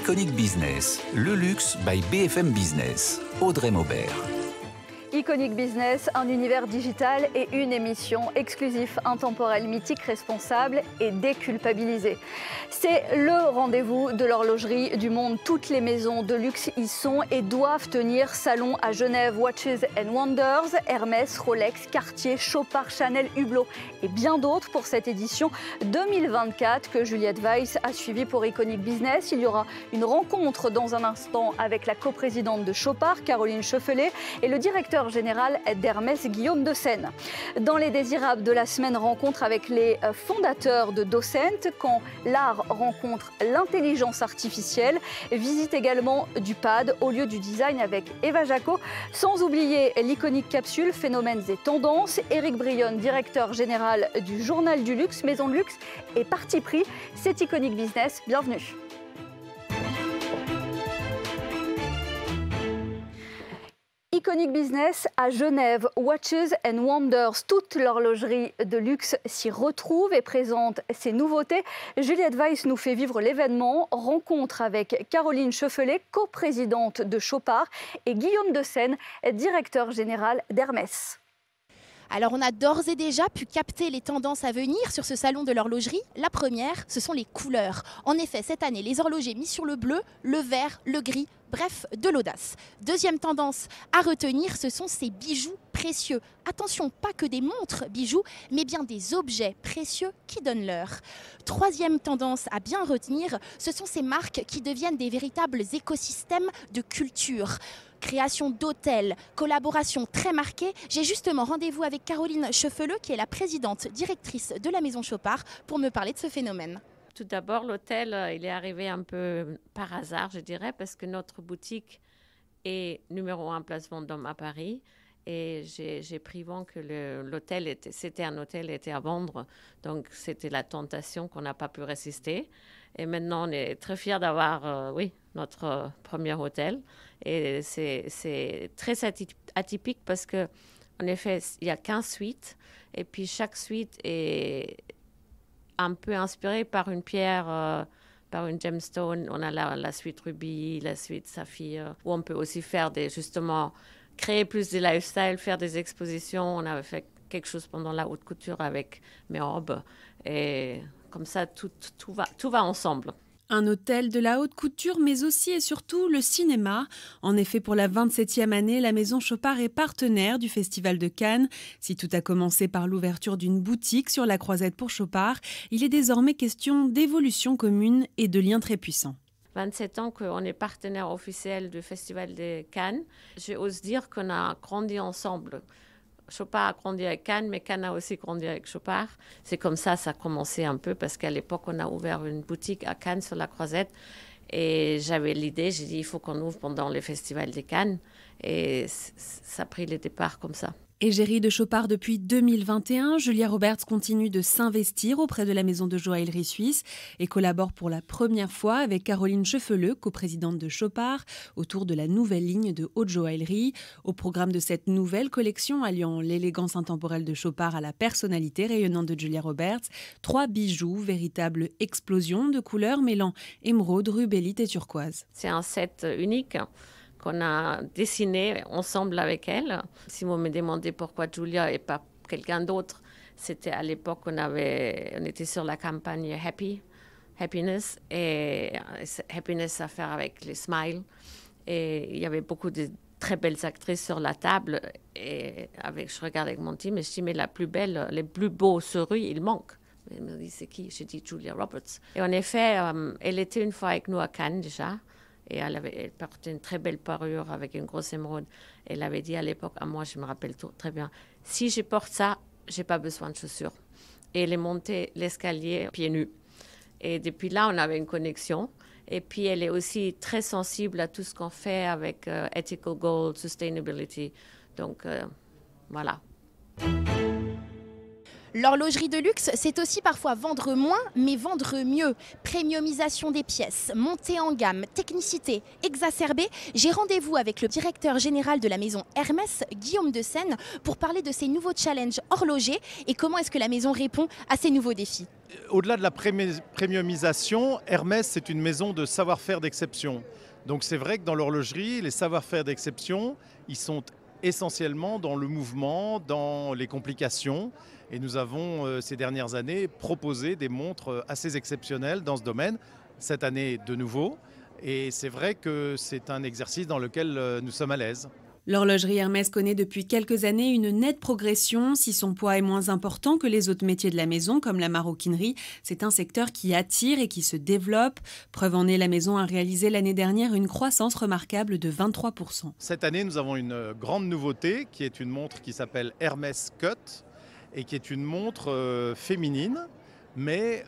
Iconic Business, le luxe by BFM Business. Audrey Maubert. Iconic Business, un univers digital et une émission exclusive, intemporelle, mythique, responsable et déculpabilisée. C'est le rendez-vous de l'horlogerie du monde. Toutes les maisons de luxe y sont et doivent tenir salon à Genève. Watches and Wonders, Hermès, Rolex, Cartier, Chopard, Chanel, Hublot et bien d'autres pour cette édition 2024 que Juliette Weiss a suivie pour Iconic Business. Il y aura une rencontre dans un instant avec la coprésidente de Chopard, Caroline Cheffelet, et le directeur général d'Hermès, Guillaume Docent. Dans les désirables de la semaine, rencontre avec les fondateurs de Docent, quand l'art rencontre l'intelligence artificielle. Visite également du pad au lieu du design avec Eva Jaco. Sans oublier l'iconique capsule Phénomènes et tendances. Éric Brionne, directeur général du Journal du Luxe, maison de luxe et parti pris. C'est Iconic Business. Bienvenue. Iconic Business à Genève, Watches and Wonders, toute l'horlogerie de luxe s'y retrouve et présente ses nouveautés. Juliette Weiss nous fait vivre l'événement, rencontre avec Caroline Cheffelet, coprésidente de Chopard, et Guillaume Decen, directeur général d'Hermès. Alors on a d'ores et déjà pu capter les tendances à venir sur ce salon de l'horlogerie. La première, ce sont les couleurs. En effet, cette année, les horlogers mis sur le bleu, le vert, le gris, bref, de l'audace. Deuxième tendance à retenir, ce sont ces bijoux précieux. Attention, pas que des montres bijoux, mais bien des objets précieux qui donnent l'heure. Troisième tendance à bien retenir, ce sont ces marques qui deviennent des véritables écosystèmes de culture. Création d'hôtels, collaboration très marquée. J'ai justement rendez-vous avec Caroline Cheffelet, qui est la présidente directrice de la maison Chopard, pour me parler de ce phénomène. Tout d'abord, l'hôtel, il est arrivé un peu par hasard, je dirais, parce que notre boutique est numéro 1 place Vendôme à Paris. Et j'ai pris vent que l'hôtel c'était un hôtel était à vendre. Donc, c'était la tentation qu'on n'a pas pu résister. Et maintenant, on est très fiers d'avoir, notre premier hôtel. Et c'est très atypique parce qu'en effet, il y a 15 suites. Et puis, chaque suite est un peu inspirée par une pierre, par une gemstone. On a la suite rubis, la suite saphir, où on peut aussi faire justement créer plus de lifestyle, faire des expositions. On avait fait quelque chose pendant la haute couture avec mes robes. Et comme ça, tout va ensemble. Un hôtel de la haute couture, mais aussi et surtout le cinéma. En effet, pour la 27e année, la maison Chopard est partenaire du Festival de Cannes. Si tout a commencé par l'ouverture d'une boutique sur la Croisette pour Chopard, il est désormais question d'évolution commune et de liens très puissants. 27 ans qu'on est partenaire officiel du Festival de Cannes. J'ose dire qu'on a grandi ensemble. Chopard a grandi avec Cannes, mais Cannes a aussi grandi avec Chopard. C'est comme ça a commencé un peu, parce qu'à l'époque, on a ouvert une boutique à Cannes sur la Croisette. Et j'avais l'idée, j'ai dit, il faut qu'on ouvre pendant le Festival de Cannes. Et ça a pris le départ comme ça. Égérie de Chopard depuis 2021, Julia Roberts continue de s'investir auprès de la maison de joaillerie suisse et collabore pour la première fois avec Caroline Cheffelet, coprésidente de Chopard, autour de la nouvelle ligne de haute joaillerie. Au programme de cette nouvelle collection alliant l'élégance intemporelle de Chopard à la personnalité rayonnante de Julia Roberts, 3 bijoux, véritable explosion de couleurs mêlant émeraude, rubellite et turquoise. C'est un set unique qu'on a dessiné ensemble avec elle. Si vous me demandez pourquoi Julia et pas quelqu'un d'autre, c'était à l'époque on était sur la campagne Happiness, et Happiness à faire avec les smiles. Et il y avait beaucoup de très belles actrices sur la table. Et je regarde avec mon team et je dis, mais la plus belle, les plus beaux souris, il manque. Elle me dit, c'est qui? J'ai dit Julia Roberts. Et en effet, elle était une fois avec nous à Cannes déjà. Et elle portait une très belle parure avec une grosse émeraude. Elle avait dit à l'époque, à moi, je me rappelle très bien, si je porte ça, je n'ai pas besoin de chaussures. Et elle est montée l'escalier pieds nus. Et depuis là, on avait une connexion. Et puis, elle est aussi très sensible à tout ce qu'on fait avec ethical gold, sustainability. Donc, voilà. L'horlogerie de luxe, c'est aussi parfois vendre moins, mais vendre mieux. Premiumisation des pièces, montée en gamme, technicité exacerbée. J'ai rendez-vous avec le directeur général de la maison Hermès, Guillaume de Seine, pour parler de ces nouveaux challenges horlogers et comment est-ce que la maison répond à ces nouveaux défis. Au-delà de la premiumisation, Hermès, c'est une maison de savoir-faire d'exception. Donc c'est vrai que dans l'horlogerie, les savoir-faire d'exception, ils sont essentiellement dans le mouvement, dans les complications. Et nous avons, ces dernières années, proposé des montres assez exceptionnelles dans ce domaine. Cette année, de nouveau. Et c'est vrai que c'est un exercice dans lequel nous sommes à l'aise. L'horlogerie Hermès connaît depuis quelques années une nette progression. Si son poids est moins important que les autres métiers de la maison, comme la maroquinerie, c'est un secteur qui attire et qui se développe. Preuve en est, la maison a réalisé l'année dernière une croissance remarquable de 23%. Cette année, nous avons une grande nouveauté qui est une montre qui s'appelle Hermès Cut et qui est une montre féminine, mais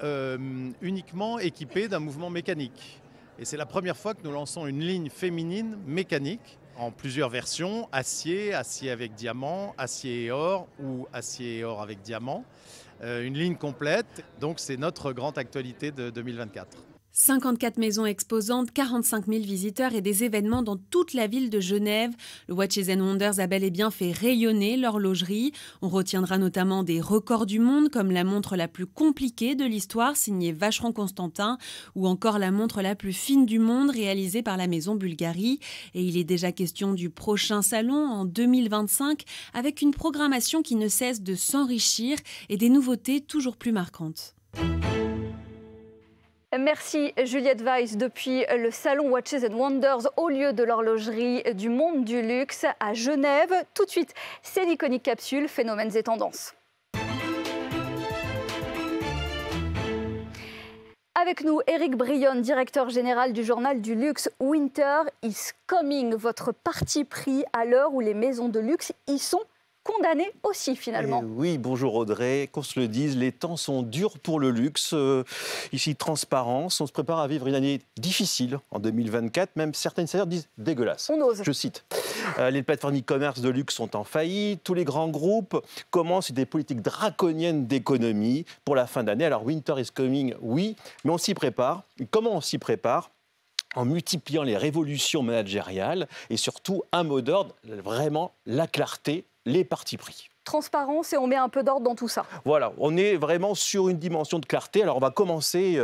uniquement équipée d'un mouvement mécanique. Et c'est la première fois que nous lançons une ligne féminine mécanique en plusieurs versions, acier, acier avec diamant, acier et or ou acier et or avec diamant. Une ligne complète, donc c'est notre grande actualité de 2024. 54 maisons exposantes, 45 000 visiteurs et des événements dans toute la ville de Genève. Le Watches & Wonders a bel et bien fait rayonner l'horlogerie. On retiendra notamment des records du monde comme la montre la plus compliquée de l'histoire signée Vacheron Constantin ou encore la montre la plus fine du monde réalisée par la maison Bulgari. Et il est déjà question du prochain salon en 2025 avec une programmation qui ne cesse de s'enrichir et des nouveautés toujours plus marquantes. Merci Juliette Weiss depuis le salon Watches & Wonders au lieu de l'horlogerie du monde du luxe à Genève. Tout de suite, c'est l'iconique capsule Phénomènes et tendances. Avec nous, Éric Brionne, directeur général du journal du luxe Winter is Coming. Votre parti pris à l'heure où les maisons de luxe y sont condamnés aussi finalement. Oui, bonjour Audrey. Qu'on se le dise, les temps sont durs pour le luxe. Ici, transparence. On se prépare à vivre une année difficile en 2024. Même certains insiders disent dégueulasse. On ose. Je cite. Les plateformes e-commerce de luxe sont en faillite. Tous les grands groupes commencent des politiques draconiennes d'économie pour la fin d'année. Alors, Winter is coming, oui, mais on s'y prépare. Comment on s'y prépare ? En multipliant les révolutions managériales et surtout un mot d'ordre, vraiment la clarté, les partis pris. Transparence et on met un peu d'ordre dans tout ça. Voilà, on est vraiment sur une dimension de clarté. Alors on va commencer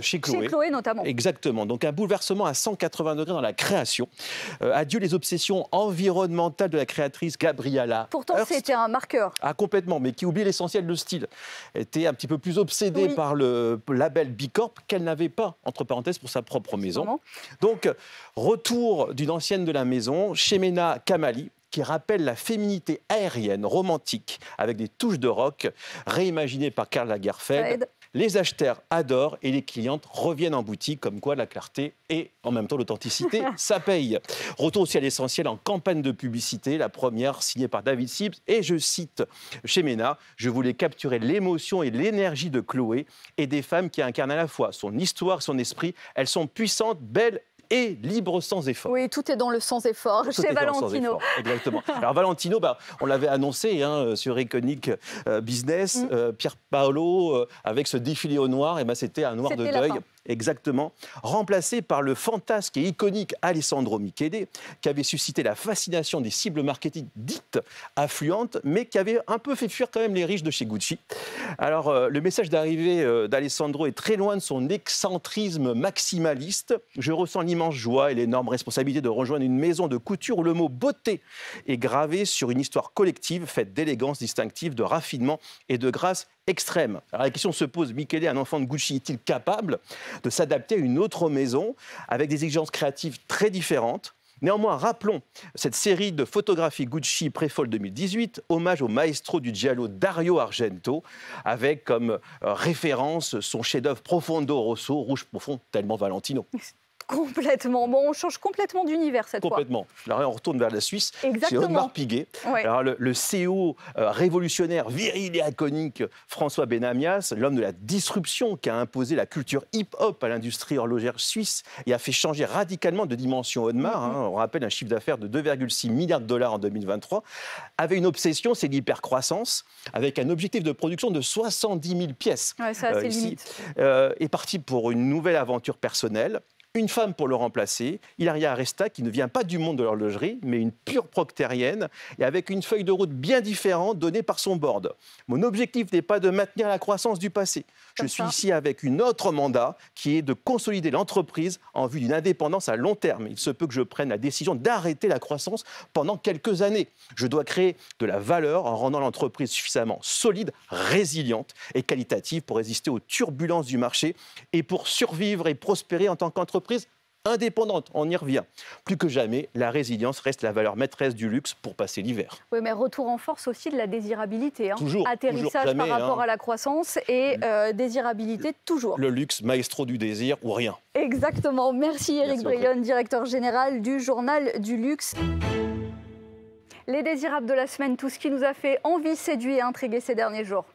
chez Chloé. Chez Chloé notamment. Exactement, donc un bouleversement à 180 degrés dans la création. Adieu les obsessions environnementales de la créatrice Gabriella Pourtant Hearst. C'était un marqueur. Ah complètement, mais qui oublie l'essentiel de style. Elle était un petit peu plus obsédée par le label Bicorp qu'elle n'avait pas, entre parenthèses, pour sa propre maison. Vraiment. Donc, retour d'une ancienne de la maison, Chemena Kamali, qui rappelle la féminité aérienne, romantique, avec des touches de rock, réimaginée par Karl Lagerfeld. Les acheteurs adorent et les clientes reviennent en boutique, comme quoi la clarté et en même temps l'authenticité, ça paye. Retour aussi à l'essentiel en campagne de publicité, la première signée par David Sibbs. Et je cite Chemena, je voulais capturer l'émotion et l'énergie de Chloé et des femmes qui incarnent à la fois son histoire, son esprit. Elles sont puissantes, belles et libre sans effort. Oui, tout est dans le sans effort chez Valentino. Exactement. Alors Valentino, on l'avait annoncé sur Iconic Business, Pier Paolo, avec ce défilé au noir, c'était un noir de deuil. Exactement. Remplacé par le fantasque et iconique Alessandro Michele, qui avait suscité la fascination des cibles marketing dites affluentes, mais qui avait un peu fait fuir quand même les riches de chez Gucci. Alors, le message d'arrivée d'Alessandro est très loin de son excentrisme maximaliste. Je ressens l'immense joie et l'énorme responsabilité de rejoindre une maison de couture où le mot beauté est gravé sur une histoire collective faite d'élégance distinctive, de raffinement et de grâce extrême. Alors la question se pose, Michele, un enfant de Gucci, est-il capable de s'adapter à une autre maison avec des exigences créatives très différentes ? Néanmoins, rappelons cette série de photographies Gucci Pré-Fall 2018, hommage au maestro du giallo Dario Argento, avec comme référence son chef-d'œuvre Profondo Rosso, rouge profond, tellement Valentino. complètement. Bon, on change complètement d'univers cette fois. Complètement. Alors, on retourne vers la Suisse. Exactement. C'est Audemars Piguet. Ouais. Alors, le CEO révolutionnaire, viril et iconique, François Benamias, l'homme de la disruption qui a imposé la culture hip-hop à l'industrie horlogère suisse et a fait changer radicalement de dimension Audemars. On rappelle un chiffre d'affaires de 2,6 milliards de dollars en 2023, avait une obsession, c'est l'hypercroissance, avec un objectif de production de 70 000 pièces. Ouais, ça, c'est limite. Est parti pour une nouvelle aventure personnelle. Une femme pour le remplacer, Hilaria Aresta, qui ne vient pas du monde de l'horlogerie, mais une pure proctérienne, et avec une feuille de route bien différente donnée par son board. Mon objectif n'est pas de maintenir la croissance du passé. Je suis ici avec une autre mandat, qui est de consolider l'entreprise en vue d'une indépendance à long terme. Il se peut que je prenne la décision d'arrêter la croissance pendant quelques années. Je dois créer de la valeur en rendant l'entreprise suffisamment solide, résiliente et qualitative pour résister aux turbulences du marché et pour survivre et prospérer en tant qu'entreprise indépendante, on y revient. Plus que jamais, la résilience reste la valeur maîtresse du luxe pour passer l'hiver. Oui, mais retour en force aussi de la désirabilité. Toujours. Atterrissage jamais, par rapport à la croissance et désirabilité toujours. Le luxe, maestro du désir ou rien. Exactement. Merci Éric Brionne, directeur général du Journal du Luxe. Les désirables de la semaine, tout ce qui nous a fait envie, séduit et intrigué ces derniers jours.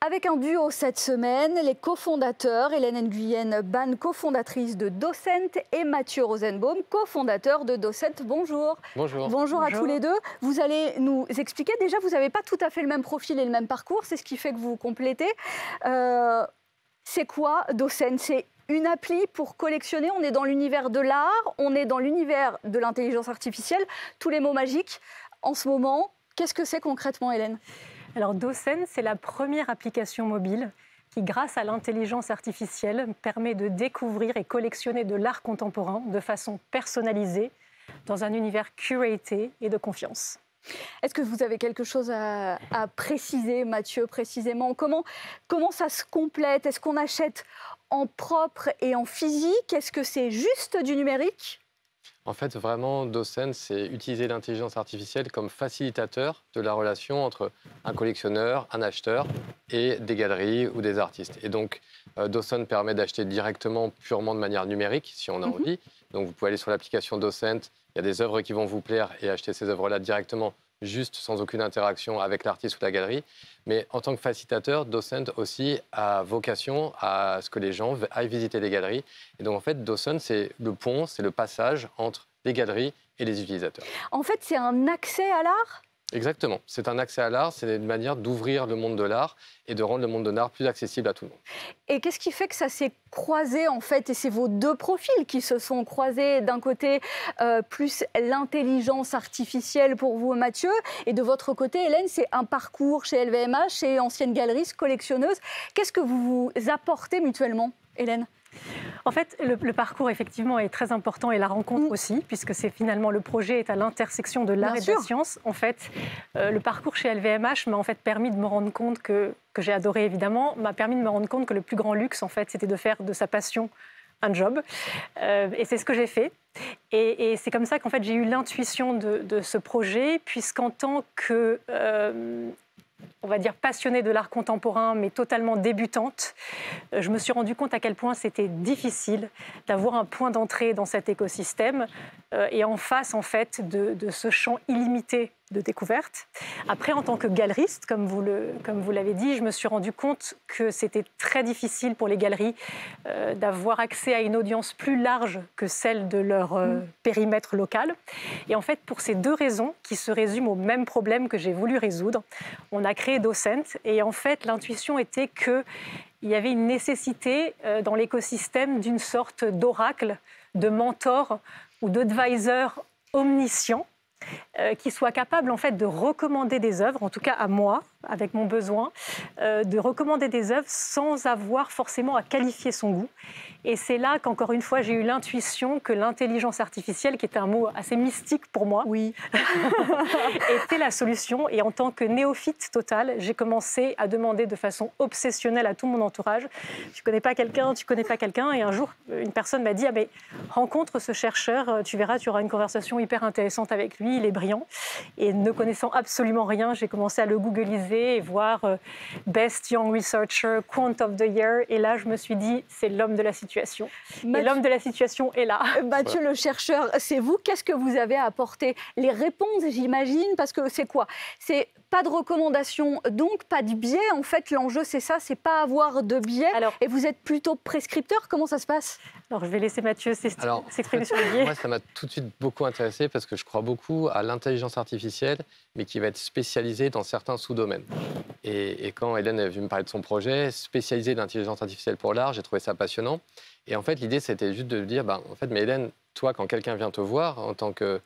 Avec un duo cette semaine, les cofondateurs, Hélène Nguyen Ban, cofondatrice de Docent, et Mathieu Rosenbaum, cofondateur de Docent. Bonjour. Bonjour. Bonjour à tous les deux. Vous allez nous expliquer, déjà vous n'avez pas tout à fait le même profil et le même parcours, c'est ce qui fait que vous vous complétez. C'est quoi Docent? C'est une appli pour collectionner, on est dans l'univers de l'art, on est dans l'univers de l'intelligence artificielle, tous les mots magiques. En ce moment, qu'est-ce que c'est concrètement, Hélène? Alors Docent, c'est la première application mobile qui, grâce à l'intelligence artificielle, permet de découvrir et collectionner de l'art contemporain de façon personnalisée, dans un univers curaté et de confiance. Est-ce que vous avez quelque chose à préciser, Mathieu, précisément? Comment ça se complète? Est-ce qu'on achète en propre et en physique? Est-ce que c'est juste du numérique? En fait, vraiment, Docent, c'est utiliser l'intelligence artificielle comme facilitateur de la relation entre un collectionneur, un acheteur et des galeries ou des artistes. Et donc, Docent permet d'acheter directement, purement de manière numérique, si on a envie. Donc, vous pouvez aller sur l'application Docent, il y a des œuvres qui vont vous plaire et acheter ces œuvres-là directement, juste sans aucune interaction avec l'artiste ou la galerie. Mais en tant que facilitateur, Docent aussi a vocation à ce que les gens aillent visiter les galeries. Et donc, en fait, Docent, c'est le pont, c'est le passage entre les galeries et les utilisateurs. En fait, c'est un accès à l'art? Exactement. C'est un accès à l'art, c'est une manière d'ouvrir le monde de l'art et de rendre le monde de l'art plus accessible à tout le monde. Et qu'est-ce qui fait que ça s'est croisé, en fait, et c'est vos deux profils qui se sont croisés, d'un côté plus l'intelligence artificielle pour vous, Mathieu, et de votre côté, Hélène, c'est un parcours chez LVMH, chez ancienne galeriste, collectionneuse. Qu'est-ce que vous vous apportez mutuellement, Hélène? En fait, le parcours, effectivement, est très important et la rencontre aussi, puisque c'est finalement le projet est à l'intersection de l'art et de la science. En fait, le parcours chez LVMH m'a en fait permis de me rendre compte que j'ai adoré évidemment, m'a permis de me rendre compte que le plus grand luxe, en fait, c'était de faire de sa passion un job. Et c'est ce que j'ai fait. Et c'est comme ça qu'en fait, j'ai eu l'intuition de ce projet, puisqu'en tant que... on va dire passionnée de l'art contemporain, mais totalement débutante, je me suis rendu compte à quel point c'était difficile d'avoir un point d'entrée dans cet écosystème et en face, en fait, de ce champ illimité de découverte. Après, en tant que galeriste, comme vous l'avez dit, je me suis rendu compte que c'était très difficile pour les galeries d'avoir accès à une audience plus large que celle de leur périmètre local. Et en fait, pour ces deux raisons, qui se résument au même problème que j'ai voulu résoudre, on a créé Docent. Et en fait, l'intuition était qu'il y avait une nécessité dans l'écosystème d'une sorte d'oracle, de mentor ou d'advisor omniscient, qui soit capable en fait de recommander des œuvres, en tout cas à moi, avec mon besoin, de recommander des œuvres sans avoir forcément à qualifier son goût. Et c'est là qu'encore une fois, j'ai eu l'intuition que l'intelligence artificielle, qui est un mot assez mystique pour moi, était la solution. Et en tant que néophyte totale, j'ai commencé à demander de façon obsessionnelle à tout mon entourage, tu connais pas quelqu'un, tu connais pas quelqu'un. Et un jour, une personne m'a dit, ah, mais rencontre ce chercheur, tu verras, tu auras une conversation hyper intéressante avec lui, il est brillant. Et ne connaissant absolument rien, j'ai commencé à le googliser analyser et voir Best Young Researcher, Quant of the Year. Et là, je me suis dit, c'est l'homme de la situation. Et l'homme de la situation est là. Mathieu, le chercheur, c'est vous. Qu'est-ce que vous avez apporté? Les réponses, j'imagine, parce que c'est quoi? C'est pas de recommandations, donc pas de biais. En fait, l'enjeu, c'est ça, c'est pas avoir de biais. Et vous êtes plutôt prescripteur. Comment ça se passe? Alors, je vais laisser Mathieu s'exprimer sur le biais. Moi, ça m'a tout de suite beaucoup intéressé parce que je crois beaucoup à l'intelligence artificielle, mais qui va être spécialisée dans certains sous-domaines. Et quand Hélène est venue me parler de son projet, spécialiser l'intelligence artificielle pour l'art, j'ai trouvé ça passionnant. Et en fait, l'idée, c'était juste de dire, en fait, mais Hélène, toi, quand quelqu'un vient te voir en tant que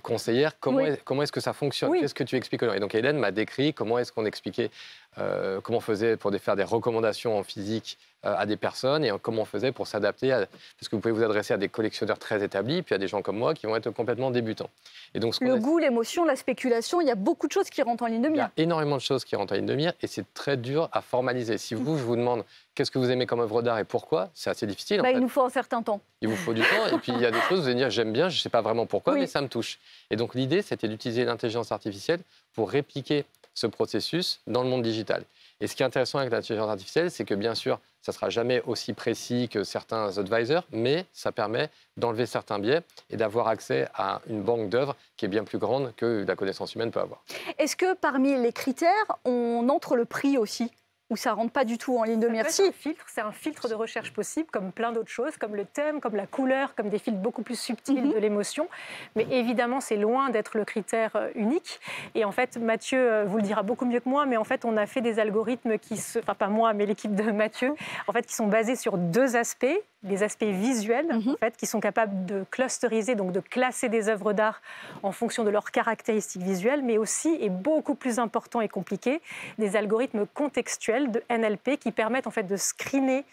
conseillère, comment est-ce que ça fonctionne? Qu'est-ce que tu expliques aux gens? Et donc Hélène m'a décrit comment est-ce qu'on expliquait, comment on faisait pour faire des recommandations en physique à des personnes et comment on faisait pour s'adapter, parce que vous pouvez vous adresser à des collectionneurs très établis, puis à des gens comme moi qui vont être complètement débutants. Et donc, le goût, l'émotion, la spéculation, il y a beaucoup de choses qui rentrent en ligne de mire. Il y a énormément de choses qui rentrent en ligne de mire et c'est très dur à formaliser. Si je vous demande qu'est-ce que vous aimez comme œuvre d'art et pourquoi, c'est assez difficile. Il nous faut un certain temps. Il vous faut du temps et puis il y a des choses, vous allez dire j'aime bien, je ne sais pas vraiment pourquoi, mais ça me touche. Et donc l'idée, c'était d'utiliser l'intelligence artificielle pour répliquer ce processus dans le monde digital. Et ce qui est intéressant avec l'intelligence artificielle, c'est que bien sûr, ça ne sera jamais aussi précis que certains advisors, mais ça permet d'enlever certains biais et d'avoir accès à une banque d'œuvres qui est bien plus grande que la connaissance humaine peut avoir. Est-ce que parmi les critères, on entre le prix aussi ? Ou ça ne rentre pas du tout en ligne de mire? C'est un filtre de recherche possible, comme plein d'autres choses, comme le thème, comme la couleur, comme des filtres beaucoup plus subtils de l'émotion. Mais évidemment, c'est loin d'être le critère unique. Et en fait, Mathieu vous le dira beaucoup mieux que moi, mais en fait, on a fait des algorithmes enfin pas moi, mais l'équipe de Mathieu, en fait, qui sont basés sur deux aspects. Les aspects visuels, en fait, qui sont capables de clusteriser, donc de classer des œuvres d'art en fonction de leurs caractéristiques visuelles, mais aussi, et beaucoup plus important et compliqué, des algorithmes contextuels de NLP qui permettent en fait de screener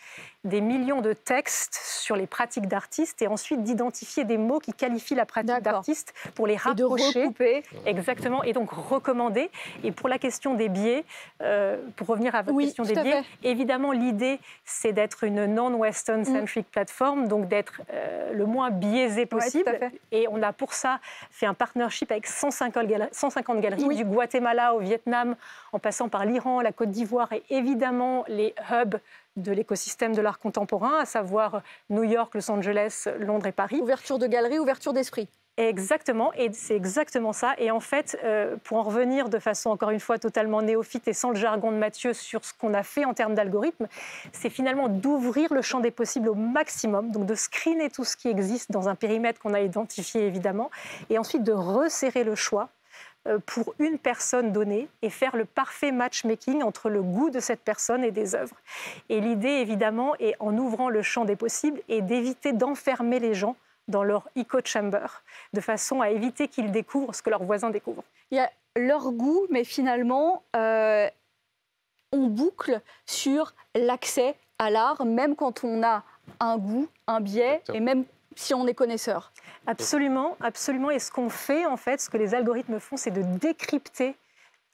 des millions de textes sur les pratiques d'artistes et ensuite d'identifier des mots qui qualifient la pratique d'artiste pour les rapprocher. Et de recouper. Exactement, et donc recommander. Et pour la question des biais, pour revenir à votre question des biais, évidemment l'idée c'est d'être une non-Western centric plateforme, donc d'être le moins biaisé possible. Et on a pour ça fait un partnership avec 150 galeries, du Guatemala au Vietnam, en passant par l'Iran, la Côte d'Ivoire et évidemment les hubs de l'écosystème de l'art contemporain, à savoir New York, Los Angeles, Londres et Paris. Ouverture de galerie, ouverture d'esprit. Exactement, et c'est exactement ça. Et en fait, pour en revenir de façon, encore une fois, totalement néophyte et sans le jargon de Mathieu sur ce qu'on a fait en termes d'algorithme, c'est finalement d'ouvrir le champ des possibles au maximum, donc de screener tout ce qui existe dans un périmètre qu'on a identifié évidemment, et ensuite de resserrer le choix pour une personne donnée et faire le parfait matchmaking entre le goût de cette personne et des œuvres. Et l'idée, évidemment, est en ouvrant le champ des possibles et d'éviter d'enfermer les gens dans leur echo chamber, de façon à éviter qu'ils découvrent ce que leurs voisins découvrent. Il y a leur goût, mais finalement, on boucle sur l'accès à l'art, même quand on a un goût, un biais, et même si on est connaisseur. Absolument, absolument. Et ce qu'on fait, en fait, ce que les algorithmes font, c'est de décrypter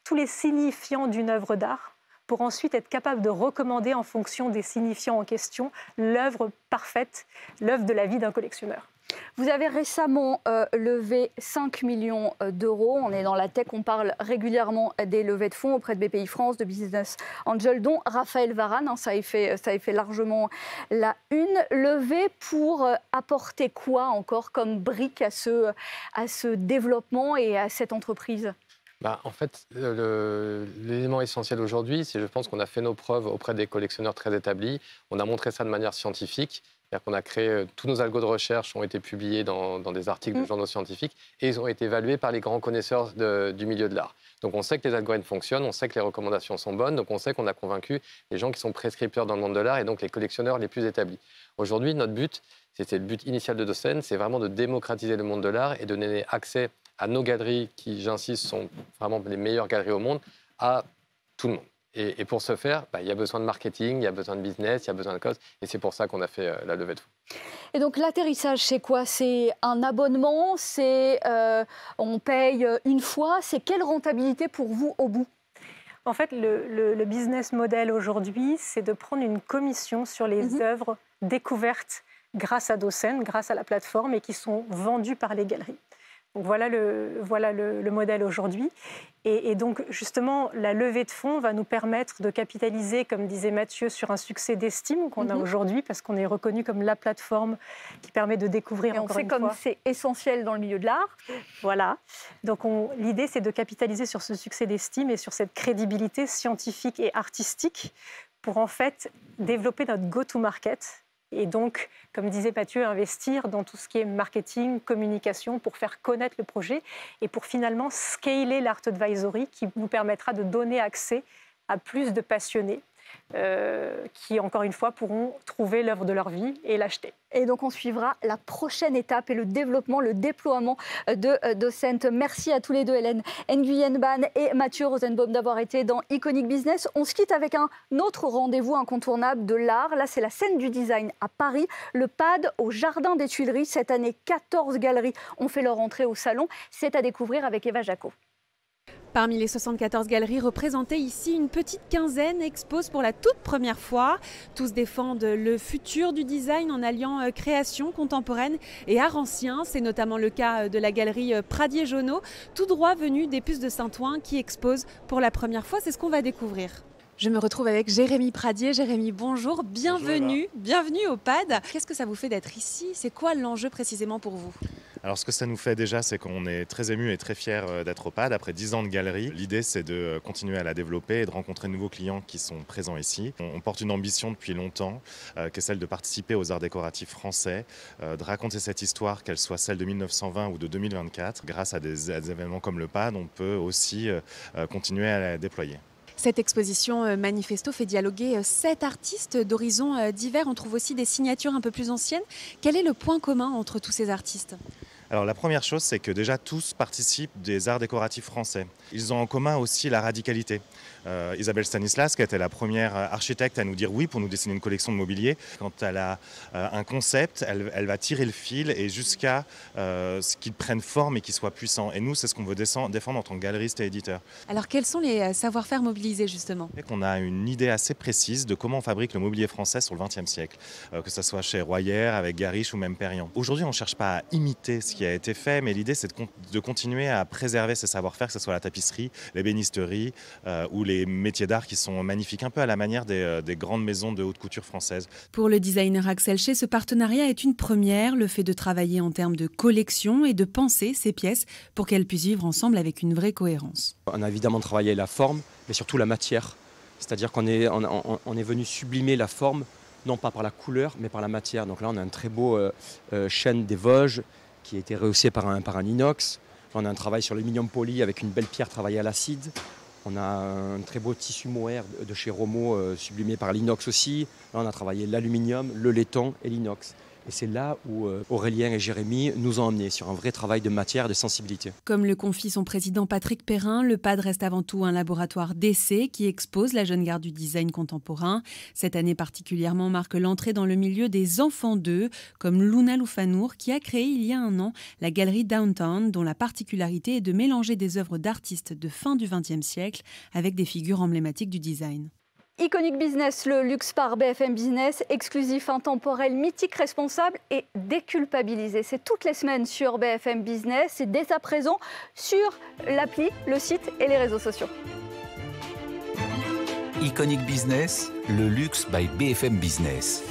tous les signifiants d'une œuvre d'art pour ensuite être capable de recommander en fonction des signifiants en question l'œuvre parfaite, l'œuvre de la vie d'un collectionneur. Vous avez récemment levé 5 millions d'euros. On est dans la tech, on parle régulièrement des levées de fonds auprès de BPI France, de Business Angel, dont Raphaël Varane. Ça a fait largement la une. Levée pour apporter quoi encore comme brique à ce développement et à cette entreprise ? En fait, l'élément essentiel aujourd'hui, c'est je pense qu'on a fait nos preuves auprès des collectionneurs très établis. On a montré ça de manière scientifique. C'est-à-dire qu'on a créé, tous nos algos de recherche ont été publiés dans des articles de journaux scientifiques et ils ont été évalués par les grands connaisseurs du milieu de l'art. Donc on sait que les algorithmes fonctionnent, on sait que les recommandations sont bonnes, donc on sait qu'on a convaincu les gens qui sont prescripteurs dans le monde de l'art et donc les collectionneurs les plus établis. Aujourd'hui, notre but, c'était le but initial de Docene, c'est vraiment de démocratiser le monde de l'art et de donner accès à nos galeries qui, j'insiste, sont vraiment les meilleures galeries au monde, à tout le monde. Et pour ce faire, il y a besoin de marketing, il y a besoin de business, il y a besoin de cause. Et c'est pour ça qu'on a fait la levée de fonds. Et donc l'atterrissage, c'est quoi? C'est un abonnement? On paye une fois? C'est quelle rentabilité pour vous au bout? En fait, le business model aujourd'hui, c'est de prendre une commission sur les œuvres découvertes grâce à Docene, grâce à la plateforme, et qui sont vendues par les galeries. Donc voilà le modèle aujourd'hui. Et donc justement, la levée de fonds va nous permettre de capitaliser, comme disait Mathieu, sur un succès d'estime qu'on a aujourd'hui, parce qu'on est reconnu comme la plateforme qui permet de découvrir encore une fois. On sait comme c'est essentiel dans le milieu de l'art. Voilà. Donc l'idée, c'est de capitaliser sur ce succès d'estime et sur cette crédibilité scientifique et artistique pour en fait développer notre go-to-market. Et donc, comme disait Mathieu, investir dans tout ce qui est marketing, communication pour faire connaître le projet et pour finalement scaler l'Art Advisory qui nous permettra de donner accès à plus de passionnés qui, encore une fois, pourront trouver l'œuvre de leur vie et l'acheter. Et donc, on suivra la prochaine étape et le développement, le déploiement de Docent. Merci à tous les deux, Hélène Nguyen Ban et Mathieu Rosenbaum, d'avoir été dans Iconic Business. On se quitte avec un autre rendez-vous incontournable de l'art. Là, c'est la scène du design à Paris, le PAD au Jardin des Tuileries. Cette année, 14 galeries ont fait leur entrée au salon. C'est à découvrir avec Eva Jaco. Parmi les 74 galeries représentées ici, une petite quinzaine exposent pour la toute première fois. Tous défendent le futur du design en alliant création contemporaine et art ancien. C'est notamment le cas de la galerie Pradier-Jonot, tout droit venue des Puces de Saint-Ouen, qui expose pour la première fois. C'est ce qu'on va découvrir. Je me retrouve avec Jérémy Pradier. Jérémy, bonjour, bienvenue au PAD. Qu'est-ce que ça vous fait d'être ici? C'est quoi l'enjeu précisément pour vous? Alors ce que ça nous fait déjà, c'est qu'on est très ému et très fiers d'être au PAD après 10 ans de galerie. L'idée, c'est de continuer à la développer et de rencontrer de nouveaux clients qui sont présents ici. On porte une ambition depuis longtemps, qui est celle de participer aux arts décoratifs français, de raconter cette histoire, qu'elle soit celle de 1920 ou de 2024. Grâce à des événements comme le PAD, on peut aussi continuer à la déployer. Cette exposition Manifesto fait dialoguer 7 artistes d'horizons divers. On trouve aussi des signatures un peu plus anciennes. Quel est le point commun entre tous ces artistes ? Alors la première chose, c'est que déjà tous participent des arts décoratifs français. Ils ont en commun aussi la radicalité. Isabelle Stanislas, qui était la première architecte à nous dire oui pour nous dessiner une collection de mobilier. Quand elle a un concept, elle va tirer le fil et jusqu'à ce qu'il prenne forme et qu'il soit puissant. Et nous, c'est ce qu'on veut défendre en tant que galeriste et éditeur. Alors quels sont les savoir-faire mobilisés justement ? On a une idée assez précise de comment on fabrique le mobilier français sur le XXe siècle, que ce soit chez Royer, avec Garish ou même Perriand. Aujourd'hui, on ne cherche pas à imiter ce qui a été fait, mais l'idée, c'est de continuer à préserver ces savoir-faire, que ce soit la tapisserie, l'ébénisterie ou les métiers d'art qui sont magnifiques, un peu à la manière des grandes maisons de haute couture françaises. Pour le designer Axel Shea, ce partenariat est une première, le fait de travailler en termes de collection et de penser ces pièces pour qu'elles puissent vivre ensemble avec une vraie cohérence. On a évidemment travaillé la forme, mais surtout la matière. C'est-à-dire qu'on est venu sublimer la forme, non pas par la couleur, mais par la matière. Donc là, on a un très beau chêne des Vosges qui a été rehaussé par un inox. On a un travail sur l'aluminium poli avec une belle pierre travaillée à l'acide. On a un très beau tissu mohair de chez Romo sublimé par l'inox aussi. Là, on a travaillé l'aluminium, le laiton et l'inox. Et c'est là où Aurélien et Jérémy nous ont emmenés sur un vrai travail de matière et de sensibilité. Comme le confie son président Patrick Perrin, le PAD reste avant tout un laboratoire d'essai qui expose la jeune garde du design contemporain. Cette année particulièrement marque l'entrée dans le milieu des enfants d'eux, comme Luna Loufanour qui a créé il y a un an la galerie Downtown, dont la particularité est de mélanger des œuvres d'artistes de fin du XXe siècle avec des figures emblématiques du design. Iconic Business, le luxe par BFM Business, exclusif, intemporel, mythique, responsable et déculpabilisé. C'est toutes les semaines sur BFM Business et dès à présent sur l'appli, le site et les réseaux sociaux. Iconic Business, le luxe by BFM Business.